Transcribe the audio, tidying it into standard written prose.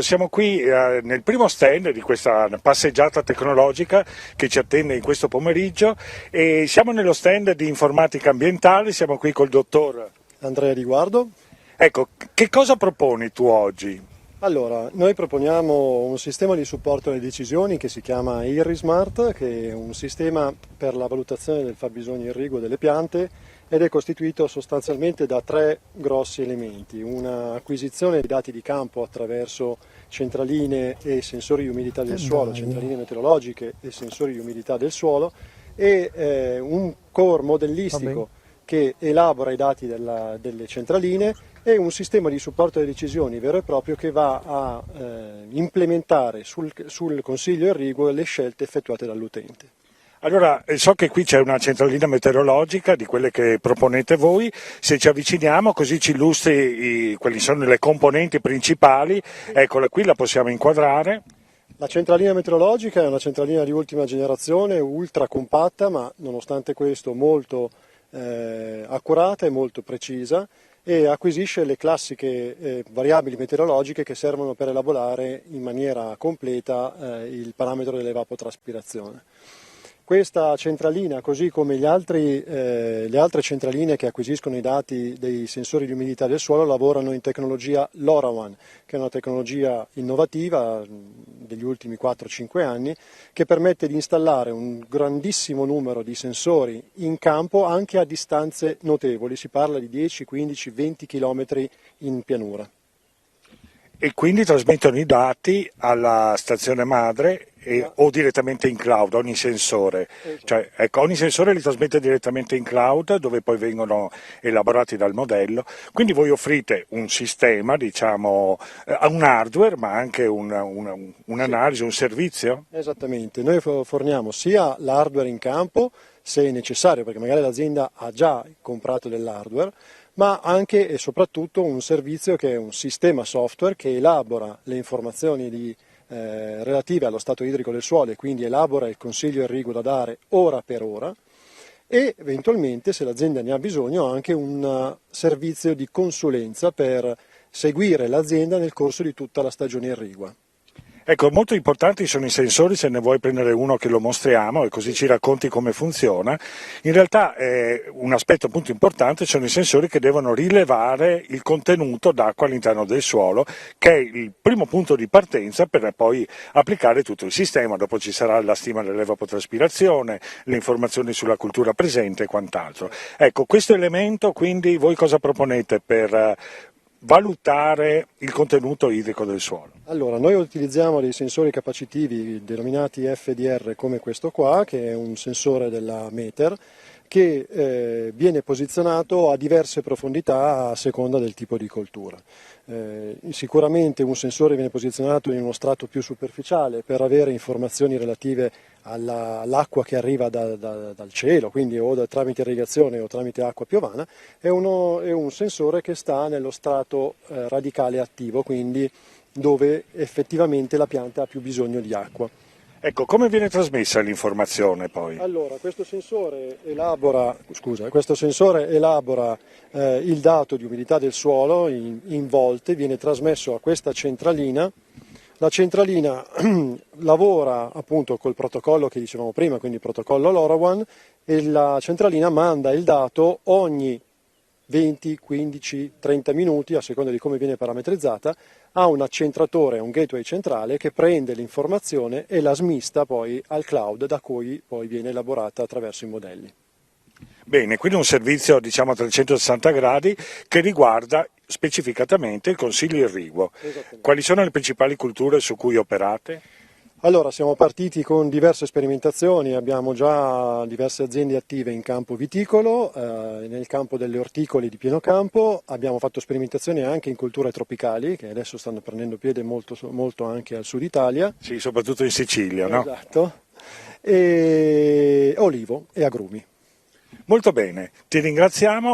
Siamo qui nel primo stand di questa passeggiata tecnologica che ci attende in questo pomeriggio e siamo nello stand di informatica ambientale, siamo qui col dottor Andrea Riguardo. Ecco, che cosa proponi tu oggi? Allora, noi proponiamo un sistema di supporto alle decisioni che si chiama IRRI-Smart, che è un sistema per la valutazione del fabbisogno irriguo delle piante ed è costituito sostanzialmente da tre grossi elementi: una acquisizione di dati di campo attraverso centraline e sensori di umidità del suolo, centraline meteorologiche e sensori di umidità del suolo, e un core modellistico che elabora i dati delle centraline, e un sistema di supporto alle decisioni vero e proprio che va a implementare sul consiglio irriguo le scelte effettuate dall'utente. Allora, so che qui c'è una centralina meteorologica di quelle che proponete voi, se ci avviciniamo così ci illustri quali sono le componenti principali, eccola qui, la possiamo inquadrare. La centralina meteorologica è una centralina di ultima generazione, ultra compatta, ma nonostante questo molto accurata e molto precisa, e acquisisce le classiche variabili meteorologiche che servono per elaborare in maniera completa il parametro dell'evapotraspirazione. Questa centralina, così come le altre centraline che acquisiscono i dati dei sensori di umidità del suolo, lavorano in tecnologia LoRaWAN, che è una tecnologia innovativa degli ultimi 4-5 anni, che permette di installare un grandissimo numero di sensori in campo anche a distanze notevoli, si parla di 10, 15, 20 km in pianura. E quindi trasmettono i dati alla stazione madre o direttamente in cloud, ogni sensore. Cioè, ecco, ogni sensore li trasmette direttamente in cloud dove poi vengono elaborati dal modello. Quindi voi offrite un sistema, diciamo, un hardware ma anche un'analisi, un servizio? Esattamente, noi forniamo sia l'hardware in campo se è necessario, perché magari l'azienda ha già comprato dell'hardware, ma anche e soprattutto un servizio che è un sistema software che elabora le informazioni relative allo stato idrico del suolo, e quindi elabora il consiglio irriguo da dare ora per ora, e eventualmente, se l'azienda ne ha bisogno, anche un servizio di consulenza per seguire l'azienda nel corso di tutta la stagione irrigua. Ecco, molto importanti sono i sensori, se ne vuoi prendere uno che lo mostriamo e così ci racconti come funziona. In realtà un aspetto appunto importante sono i sensori che devono rilevare il contenuto d'acqua all'interno del suolo, che è il primo punto di partenza per poi applicare tutto il sistema. Dopo ci sarà la stima dell'evapotraspirazione, le informazioni sulla cultura presente e quant'altro. Ecco, questo elemento quindi voi cosa proponete per valutare il contenuto idrico del suolo? Allora, noi utilizziamo dei sensori capacitivi denominati FDR, come questo qua, che è un sensore della Meter, che viene posizionato a diverse profondità a seconda del tipo di coltura. Sicuramente un sensore viene posizionato in uno strato più superficiale per avere informazioni relative all'acqua che arriva dal cielo, quindi o tramite irrigazione o tramite acqua piovana, è un sensore che sta nello strato radicale attivo, quindi dove effettivamente la pianta ha più bisogno di acqua. Ecco, come viene trasmessa l'informazione poi? Allora, questo sensore elabora il dato di umidità del suolo in volte, viene trasmesso a questa centralina. La centralina lavora appunto col protocollo che dicevamo prima, quindi il protocollo LoRaWAN, e la centralina manda il dato ogni 20, 15, 30 minuti, a seconda di come viene parametrizzata, a un accentratore, a un gateway centrale che prende l'informazione e la smista poi al cloud, da cui poi viene elaborata attraverso i modelli. Bene, quindi un servizio diciamo a 360 gradi che riguarda specificatamente il consiglio irriguo. Quali sono le principali culture su cui operate? Allora, siamo partiti con diverse sperimentazioni, abbiamo già diverse aziende attive in campo viticolo, nel campo delle orticoli di pieno campo, abbiamo fatto sperimentazioni anche in culture tropicali, che adesso stanno prendendo piede molto, molto anche al sud Italia. Sì, soprattutto in Sicilia, no? Esatto, e olivo e agrumi. Molto bene, ti ringraziamo.